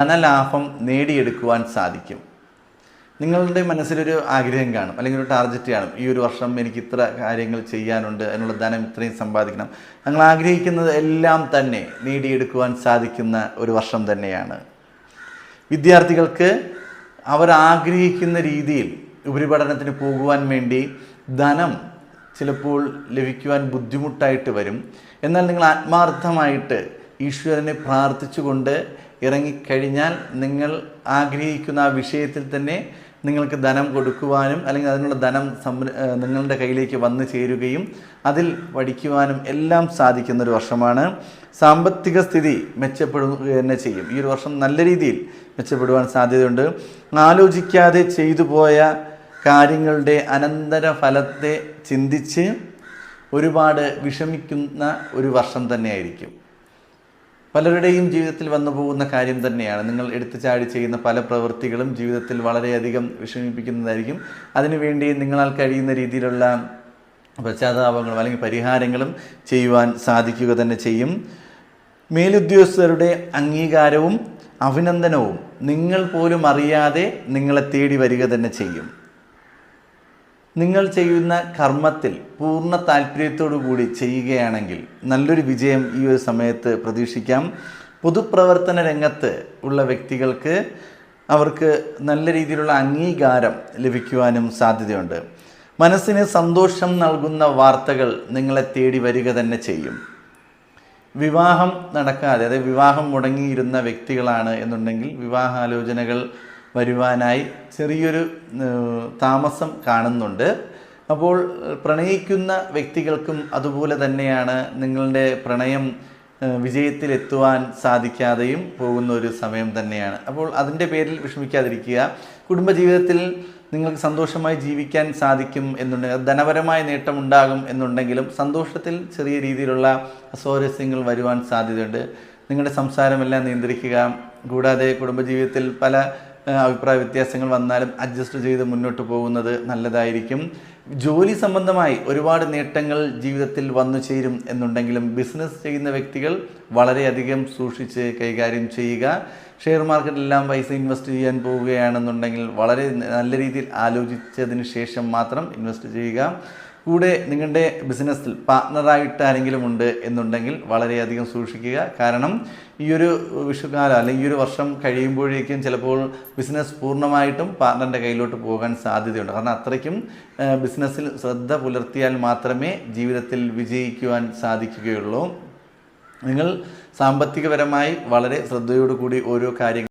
ധനലാഭം നേടിയെടുക്കുവാൻ സാധിക്കും. നിങ്ങളുടെ മനസ്സിലൊരു ആഗ്രഹം കാണും, അല്ലെങ്കിൽ ഒരു ടാർഗറ്റ് കാണും. ഈ ഒരു വർഷം എനിക്ക് ഇത്ര കാര്യങ്ങൾ ചെയ്യാനുണ്ട്, അതിനുള്ള ധനം ഇത്രയും സമ്പാദിക്കണം. നിങ്ങൾ ആഗ്രഹിക്കുന്നത് എല്ലാം തന്നെ നേടിയെടുക്കുവാൻ സാധിക്കുന്ന ഒരു വർഷം തന്നെയാണ്. വിദ്യാർത്ഥികൾക്ക് അവർ ആഗ്രഹിക്കുന്ന രീതിയിൽ ഉപരിപഠനത്തിന് പോകുവാൻ വേണ്ടി ധനം ചിലപ്പോൾ ലഭിക്കുവാൻ ബുദ്ധിമുട്ടായിട്ട് വരും. എന്നാൽ നിങ്ങൾ ആത്മാർത്ഥമായിട്ട് ഈശ്വരനെ പ്രാർത്ഥിച്ചുകൊണ്ട് ഇറങ്ങിക്കഴിഞ്ഞാൽ നിങ്ങൾ ആഗ്രഹിക്കുന്ന ആ വിഷയത്തിൽ തന്നെ നിങ്ങൾക്ക് ധനം കൊടുക്കുവാനും അല്ലെങ്കിൽ അതിനുള്ള ധനം നിങ്ങളുടെ കയ്യിലേക്ക് വന്നു ചേരുകയും അതിൽ പഠിക്കുവാനും എല്ലാം സാധിക്കുന്നൊരു വർഷമാണ്. സാമ്പത്തിക സ്ഥിതി മെച്ചപ്പെടുക തന്നെ ചെയ്യും. ഈ ഒരു വർഷം നല്ല രീതിയിൽ മെച്ചപ്പെടുവാൻ സാധ്യതയുണ്ട്. ആലോചിക്കാതെ ചെയ്തു പോയ കാര്യങ്ങളുടെ അനന്തര ഫലത്തെ ചിന്തിച്ച് ഒരുപാട് വിഷമിക്കുന്ന ഒരു വർഷം തന്നെയായിരിക്കും. പലരുടെയും ജീവിതത്തിൽ വന്നു പോകുന്ന കാര്യം തന്നെയാണ്. നിങ്ങൾ എടുത്തു ചാടി ചെയ്യുന്ന പല പ്രവൃത്തികളും ജീവിതത്തിൽ വളരെയധികം വിഷമിപ്പിക്കുന്നതായിരിക്കും. അതിനുവേണ്ടി നിങ്ങളാൽ കഴിയുന്ന രീതിയിലുള്ള പശ്ചാത്താപങ്ങളും അല്ലെങ്കിൽ പരിഹാരങ്ങളും ചെയ്യുവാൻ സാധിക്കുക തന്നെ ചെയ്യും. മേലുദ്യോഗസ്ഥരുടെ അംഗീകാരവും അഭിനന്ദനവും നിങ്ങൾ പോലും അറിയാതെ നിങ്ങളെ തേടി വരിക തന്നെ ചെയ്യും. നിങ്ങൾ ചെയ്യുന്ന കർമ്മത്തിൽ പൂർണ്ണ താല്പര്യത്തോടു കൂടി ചെയ്യുകയാണെങ്കിൽ നല്ലൊരു വിജയം ഈ ഒരു സമയത്ത് പ്രതീക്ഷിക്കാം. പൊതുപ്രവർത്തന രംഗത്ത് ഉള്ള വ്യക്തികൾക്ക് അവർക്ക് നല്ല രീതിയിലുള്ള അംഗീകാരം ലഭിക്കുവാനും സാധ്യതയുണ്ട്. മനസ്സിന് സന്തോഷം നൽകുന്ന വാർത്തകൾ നിങ്ങളെ തേടി വരിക തന്നെ ചെയ്യും. വിവാഹം നടക്കാതെ, അതായത് വിവാഹം മുടങ്ങിയിരുന്ന വ്യക്തികളാണ് എന്നുണ്ടെങ്കിൽ വിവാഹാലോചനകൾ വരുവാനായി ചെറിയൊരു താമസം കാണുന്നുണ്ട്. അപ്പോൾ പ്രണയിക്കുന്ന വ്യക്തികൾക്കും അതുപോലെ തന്നെയാണ്. നിങ്ങളുടെ പ്രണയം വിജയത്തിലെത്തുവാൻ സാധിക്കാതെയും പോകുന്ന ഒരു സമയം തന്നെയാണ്. അപ്പോൾ അതിൻ്റെ പേരിൽ വിഷമിക്കാതിരിക്കുക. കുടുംബജീവിതത്തിൽ നിങ്ങൾക്ക് സന്തോഷമായി ജീവിക്കാൻ സാധിക്കും എന്നുണ്ടെങ്കിൽ, ധനപരമായ നേട്ടം ഉണ്ടാകും എന്നുണ്ടെങ്കിലും സന്തോഷത്തിൽ ചെറിയ രീതിയിലുള്ള അസ്വാരസ്യങ്ങൾ വരുവാൻ സാധ്യതയുണ്ട്. നിങ്ങളുടെ സംസാരമെല്ലാം നിയന്ത്രിക്കുക. കൂടാതെ കുടുംബജീവിതത്തിൽ പല അഭിപ്രായ വ്യത്യാസങ്ങൾ വന്നാലും അഡ്ജസ്റ്റ് ചെയ്ത് മുന്നോട്ട് പോകുന്നത് നല്ലതായിരിക്കും. ജോലി സംബന്ധമായി ഒരുപാട് നേട്ടങ്ങൾ ജീവിതത്തിൽ വന്നു ചേരും എന്നുണ്ടെങ്കിലും ബിസിനസ് ചെയ്യുന്ന വ്യക്തികൾ വളരെയധികം സൂക്ഷിച്ച് കൈകാര്യം ചെയ്യുക. ഷെയർ മാർക്കറ്റിലെല്ലാം പൈസ ഇൻവെസ്റ്റ് ചെയ്യാൻ പോവുകയാണെന്നുണ്ടെങ്കിൽ വളരെ നല്ല രീതിയിൽ ആലോചിച്ചതിന് ശേഷം മാത്രം ഇൻവെസ്റ്റ് ചെയ്യുക. കൂടെ നിങ്ങളുടെ ബിസിനസ്സിൽ പാർട്ട്ണറായിട്ട് ആരെങ്കിലും ഉണ്ട് എന്നുണ്ടെങ്കിൽ വളരെയധികം സൂക്ഷിക്കുക. കാരണം ഈ ഒരു വിഷുകാലം അല്ലെങ്കിൽ ഈ ഒരു വർഷം കഴിയുമ്പോഴേക്കും ചിലപ്പോൾ ബിസിനസ് പൂർണ്ണമായിട്ടും പാർട്ട്ണറിൻ്റെ കയ്യിലോട്ട് പോകാൻ സാധ്യതയുണ്ട്. കാരണം അത്രയ്ക്കും ബിസിനസ്സിൽ ശ്രദ്ധ പുലർത്തിയാൽ മാത്രമേ ജീവിതത്തിൽ വിജയിക്കുവാൻ സാധിക്കുകയുള്ളൂ. നിങ്ങൾ സാമ്പത്തികപരമായി വളരെ ശ്രദ്ധയോടു കൂടി ഓരോ കാര്യങ്ങൾ